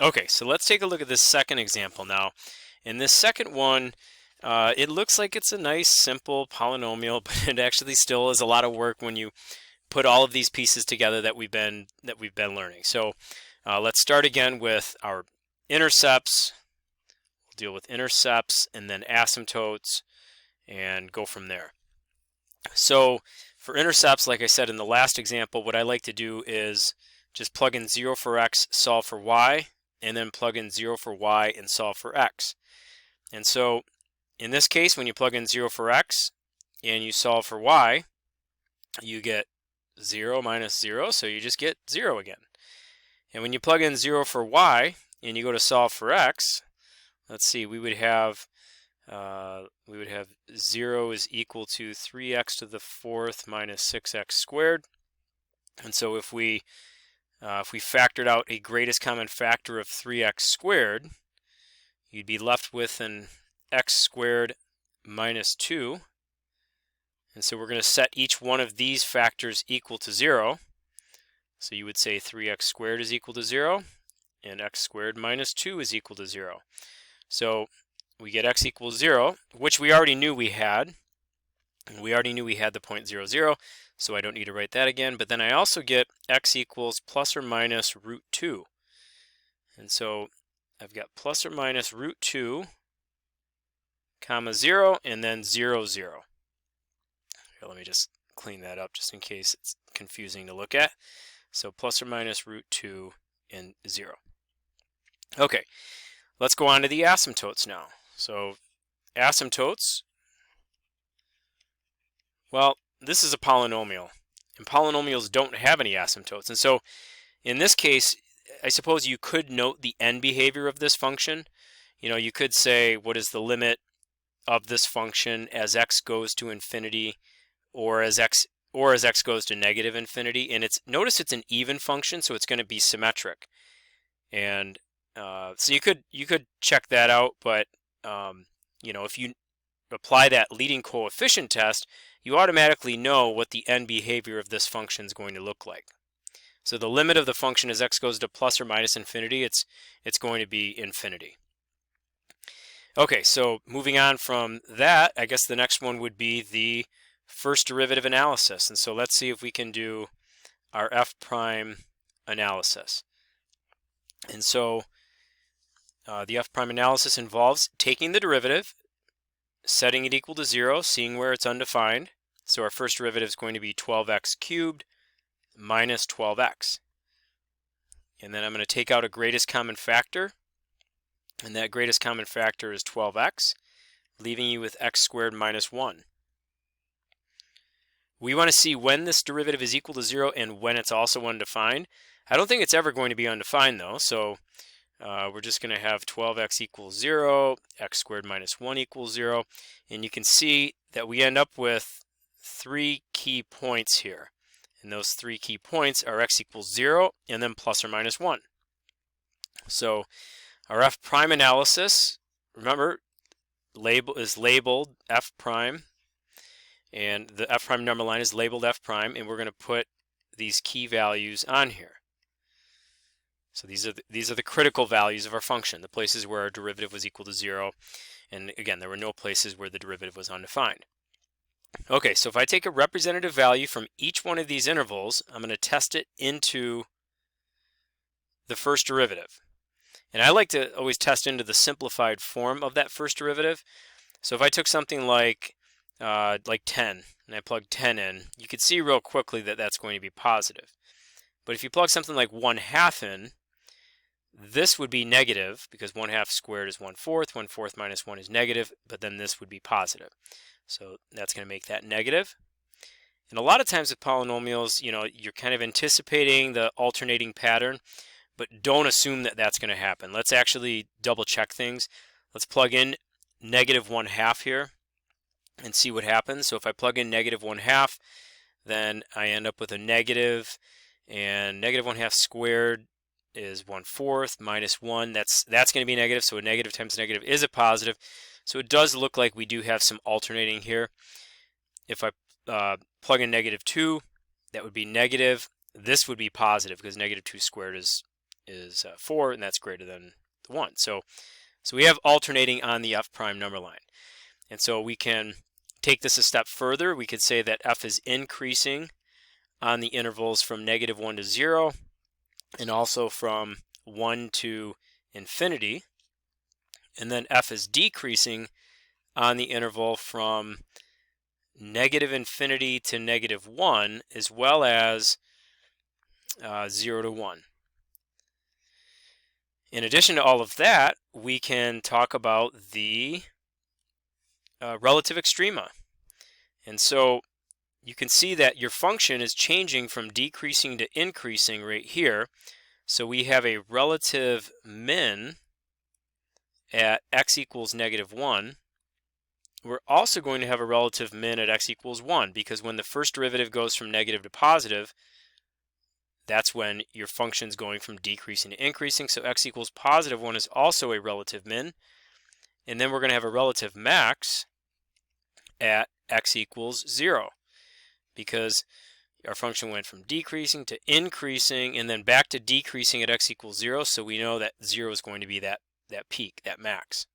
Okay, so let's take a look at this second example now. In this second one, it looks like it's a nice, simple polynomial, but it actually still is a lot of work when you put all of these pieces together that we've been learning. So let's start again with our intercepts. We'll deal with intercepts and then asymptotes and go from there. So for intercepts, like I said in the last example, what I like to do is just plug in 0 for x, solve for y, and then plug in 0 for y and solve for x. And so in this case, when you plug in 0 for x and you solve for y, you get 0 minus 0, so you just get 0 again. And when you plug in 0 for y and you go to solve for x, let's see, we would have 0 is equal to 3x to the fourth minus 6x squared. And so if we factored out a greatest common factor of 3x squared, you'd be left with an x squared minus 2. And so we're going to set each one of these factors equal to 0. So you would say 3x squared is equal to 0, and x squared minus 2 is equal to 0. So we get x equals 0, which we already knew we had. And we already knew we had the point 0, 0, so I don't need to write that again. But then I also get x equals plus or minus root 2. And so I've got plus or minus root 2, comma 0, and then 0, 0. Here, let me just clean that up just in case it's confusing to look at. So plus or minus root 2 and 0. Okay, let's go on to the asymptotes now. So asymptotes, well, this is a polynomial, and polynomials don't have any asymptotes. And so in this case, I suppose you could note the end behavior of this function. You know, you could say, what is the limit of this function as x goes to infinity, or as x goes to negative infinity? And notice it's an even function, so it's going to be symmetric. And so you could check that out, but you know, if you apply that leading coefficient test, you automatically know what the end behavior of this function is going to look like. So the limit of the function as x goes to plus or minus infinity, it's going to be infinity. Okay, so moving on from that, I guess the next one would be the first derivative analysis. And so let's see if we can do our f prime analysis. And so the f prime analysis involves taking the derivative, setting it equal to 0, seeing where it's undefined. So our first derivative is going to be 12x cubed minus 12x. And then I'm going to take out a greatest common factor, and that greatest common factor is 12x, leaving you with x squared minus 1. We want to see when this derivative is equal to 0 and when it's also undefined. I don't think it's ever going to be undefined though, so we're just going to have 12x equals 0, x squared minus 1 equals 0, and you can see that we end up with 3 key points here. And those 3 key points are x equals 0 and then plus or minus 1. So our f prime analysis, remember, is labeled f prime, and the f prime number line is labeled f prime, and we're going to put these key values on here. So these are the critical values of our function, the places where our derivative was equal to 0, and again, there were no places where the derivative was undefined. Okay, so if I take a representative value from each one of these intervals, I'm going to test it into the first derivative. And I like to always test into the simplified form of that first derivative. So if I took something like 10, and I plugged 10 in, you could see real quickly that that's going to be positive. But if you plug something like 1/2 in, this would be negative, because 1/2 squared is 1/4, 1/4 minus 1 is negative, but then this would be positive. So that's going to make that negative. And a lot of times with polynomials, you know, you're kind of anticipating the alternating pattern, but don't assume that that's going to happen. Let's actually double check things. Let's plug in negative 1/2 here and see what happens. So if I plug in negative 1/2, then I end up with a negative, and negative 1/2 squared is 1/4 minus 1. That's going to be negative, so a negative times negative is a positive. So it does look like we do have some alternating here. If I plug in negative 2, that would be negative. This would be positive, because negative 2 squared is is 4, and that's greater than the 1. So we have alternating on the f prime number line. And so we can take this a step further. We could say that f is increasing on the intervals from -1 to 0, and also from 1 to infinity. And then f is decreasing on the interval from -infinity to -1, as well as 0 to 1. In addition to all of that, we can talk about the relative extrema. And so you can see that your function is changing from decreasing to increasing right here. So we have a relative min at x equals -1. We're also going to have a relative min at x equals 1, because when the first derivative goes from negative to positive, that's when your function's going from decreasing to increasing. So x equals +1 is also a relative min. And then we're going to have a relative max at x equals 0, because our function went from decreasing to increasing and then back to decreasing at x equals 0. So we know that 0 is going to be that peak, that max.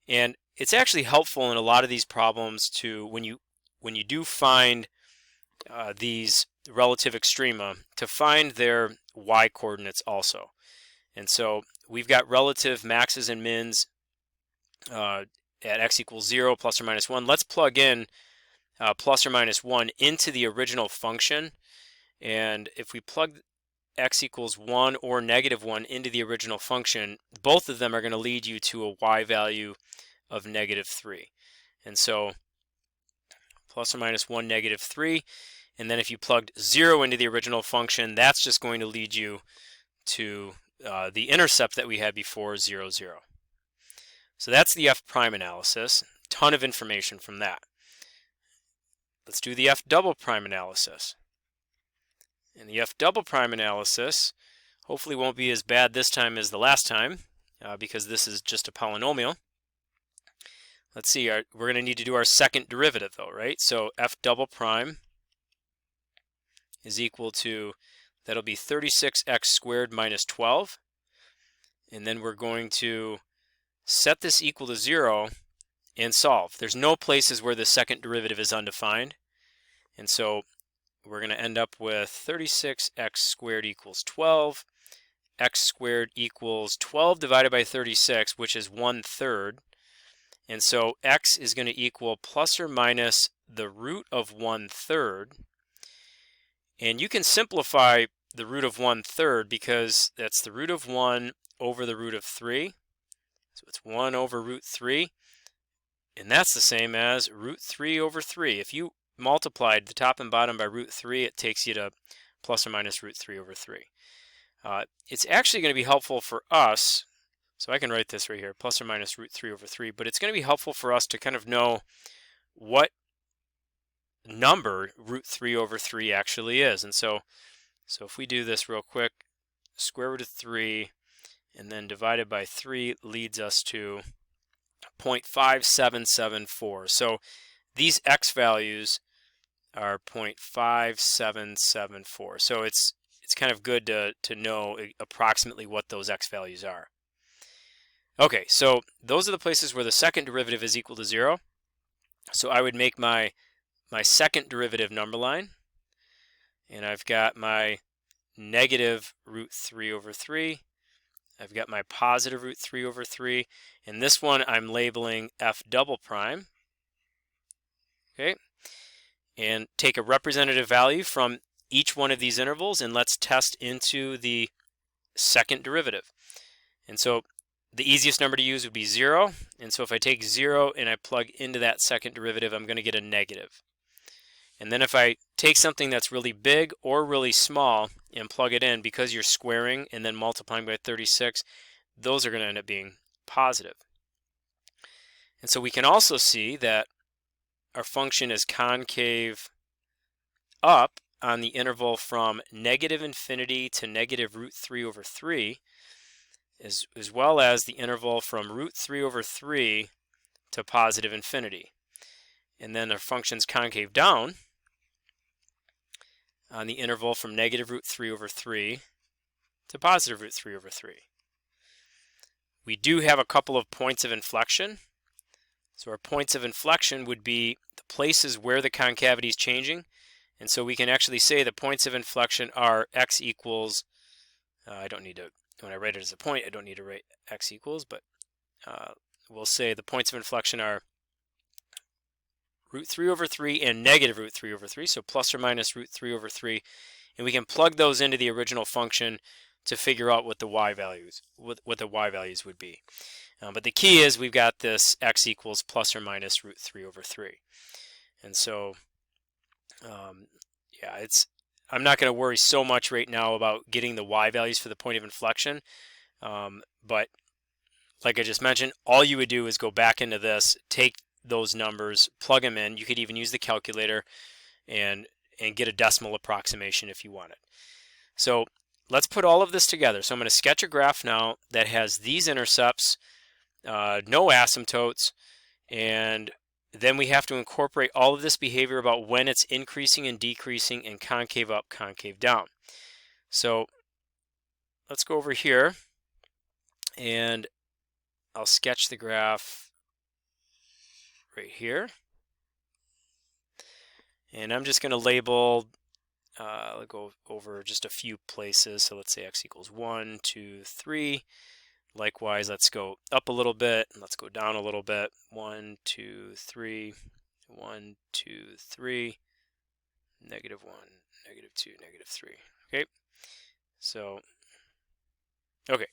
And it's actually helpful in a lot of these problems to, when you do find these relative extrema, to find their y coordinates also. And so we've got relative maxes and mins at x equals 0, plus or minus 1. Let's plug in plus or minus 1 into the original function. And if we plug x equals 1 or -1 into the original function, both of them are going to lead you to a y value of -3. And so plus or minus 1, -3. And then if you plugged 0 into the original function, that's just going to lead you to the intercept that we had before, 0, 0. So that's the f prime analysis. Ton of information from that. Let's do the f double prime analysis. And the f double prime analysis hopefully won't be as bad this time as the last time, because this is just a polynomial. Let's see, we're going to need to do our second derivative though, right? So f double prime is equal to, that'll be 36x squared minus 12. And then we're going to set this equal to 0 and solve. There's no places where the second derivative is undefined. And so we're going to end up with 36x squared equals 12. X squared equals 12 divided by 36, which is 1/3. And so x is going to equal plus or minus the root of 1/3. And you can simplify the root of 1/3 because that's the root of 1 over the root of 3. So it's 1 over root 3. And that's the same as root 3 over 3. If you multiplied the top and bottom by root 3, it takes you to plus or minus root 3 over 3. It's actually going to be helpful for us, so I can write this right here, plus or minus root 3 over 3, but it's going to be helpful for us to kind of know what number root 3 over 3 actually is. And so if we do this real quick, square root of 3 and then divided by 3 leads us to 0.5774. So these x values are 0.5774. So it's kind of good to know approximately what those x values are. Okay, so those are the places where the second derivative is equal to 0. So I would make my second derivative number line, and I've got my negative root 3 over 3. I've got my positive root 3 over 3. And this one I'm labeling f double prime. Okay, and take a representative value from each one of these intervals, and let's test into the second derivative. And so the easiest number to use would be 0. And so if I take 0 and I plug into that second derivative, I'm going to get a negative. And then if I take something that's really big or really small and plug it in, because you're squaring and then multiplying by 36, those are going to end up being positive. And so we can also see that our function is concave up on the interval from -infinity to negative root 3 over 3, as well as the interval from root 3 over 3 to positive infinity. And then our function's concave down on the interval from negative root 3 over 3 to positive root 3 over 3. We do have a couple of points of inflection. So our points of inflection would be the places where the concavity is changing. And so we can actually say the points of inflection are x equals, I don't need to, when I write it as a point, I don't need to write x equals, but we'll say the points of inflection are root 3 over 3 and negative root 3 over 3, so plus or minus root 3 over 3. And we can plug those into the original function to figure out what the y values would be. But the key is we've got this x equals plus or minus root 3 over 3. And so, yeah, I'm not going to worry so much right now about getting the y values for the point of inflection. But like I just mentioned, all you would do is go back into this, take those numbers, plug them in. You could even use the calculator and get a decimal approximation if you want it. So let's put all of this together. So I'm going to sketch a graph now that has these intercepts, no asymptotes, and then we have to incorporate all of this behavior about when it's increasing and decreasing and concave up, concave down. So let's go over here and I'll sketch the graph right here. And I'm just going to label, I'll go over just a few places. So let's say x equals 1, 2, 3. Likewise, let's go up a little bit and let's go down a little bit. 1, 2, 3, 1, 2, 3, negative 1, negative 2, negative 3. Okay, so, okay.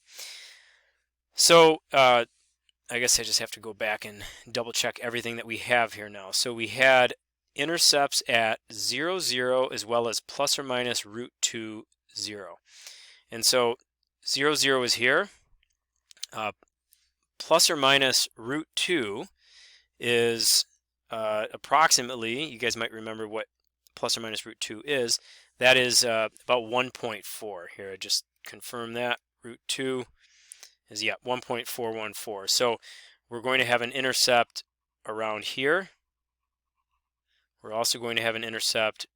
So, I guess I just have to go back and double check everything that we have here now. So we had intercepts at 0, 0, as well as plus or minus root 2, 0. And so 0, 0 is here. Plus or minus root 2 is approximately, you guys might remember what plus or minus root 2 is. That is about 1.4. Here, I just confirm that. Root 2 is, yeah, 1.414. So we're going to have an intercept around here. We're also going to have an intercept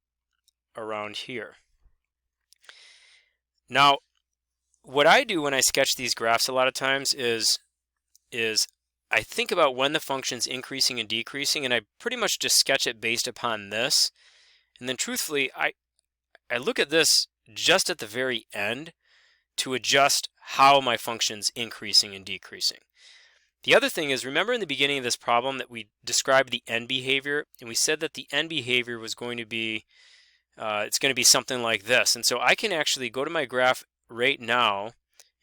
around here. Now, what I do when I sketch these graphs a lot of times is I think about when the function's increasing and decreasing, and I pretty much just sketch it based upon this. And then truthfully, I look at this just at the very end to adjust how my function's increasing and decreasing. The other thing is, remember in the beginning of this problem that we described the end behavior, and we said that the end behavior was going to be, it's going to be something like this. And so I can actually go to my graph right now,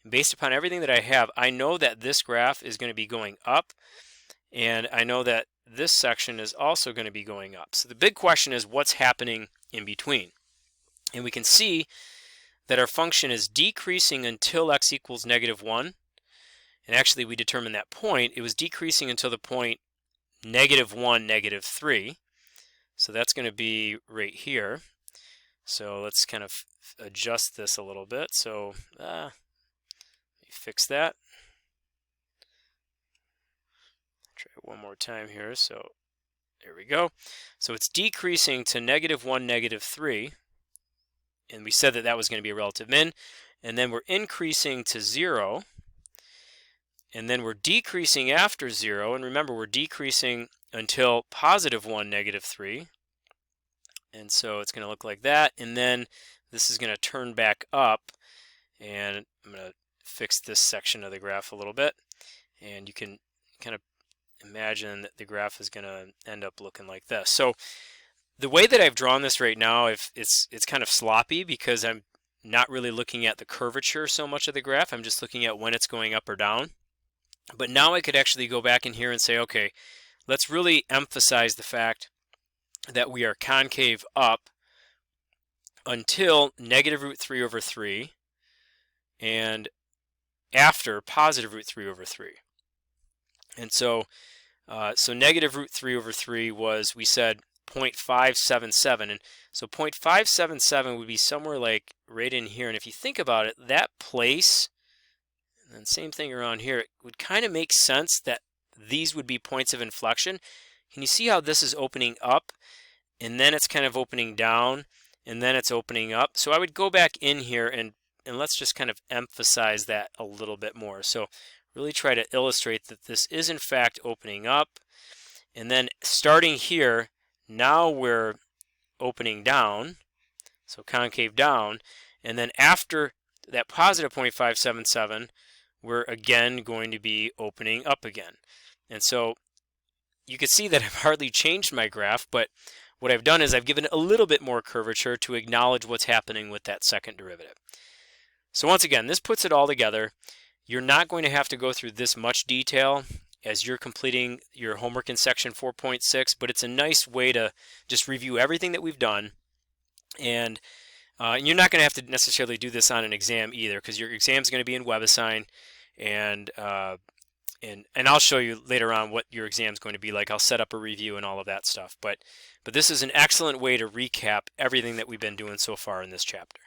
and based upon everything that I have, I know that this graph is going to be going up, and I know that this section is also going to be going up. So the big question is what's happening in between. And we can see that our function is decreasing until x equals negative 1. And actually we determined that point. It was decreasing until the point negative 1, negative 3. So that's going to be right here. So let's kind of adjust this a little bit. So let me fix that. Try it one more time here. So there we go. So it's decreasing to negative 1, negative 3. And we said that that was going to be a relative min. And then we're increasing to 0. And then we're decreasing after 0. And remember, we're decreasing until positive 1, negative 3. And so it's going to look like that. And then this is going to turn back up. And I'm going to fix this section of the graph a little bit. And you can kind of imagine that the graph is going to end up looking like this. So the way that I've drawn this right now, it's kind of sloppy because I'm not really looking at the curvature so much of the graph. I'm just looking at when it's going up or down. But now I could actually go back in here and say, okay, let's really emphasize the fact that we are concave up until negative root 3 over 3 and after positive root 3 over 3. And so, so negative root 3 over 3 was, we said, 0.577. And so 0.577 would be somewhere like right in here. And if you think about it, that place, and then same thing around here, it would kind of make sense that these would be points of inflection. Can you see how this is opening up and then it's kind of opening down and then it's opening up? So I would go back in here and and let's just kind of emphasize that a little bit more. So really try to illustrate that this is in fact opening up, and then starting here, now we're opening down, so concave down, and then after that positive 0.577, we're again going to be opening up again. And so you can see that I've hardly changed my graph, but what I've done is I've given it a little bit more curvature to acknowledge what's happening with that second derivative. So once again, this puts it all together. You're not going to have to go through this much detail as you're completing your homework in section 4.6, but it's a nice way to just review everything that we've done. And you're not going to have to necessarily do this on an exam either, because your exam is going to be in WebAssign, and I'll show you later on what your exam is going to be like. I'll set up a review and all of that stuff. But this is an excellent way to recap everything that we've been doing so far in this chapter.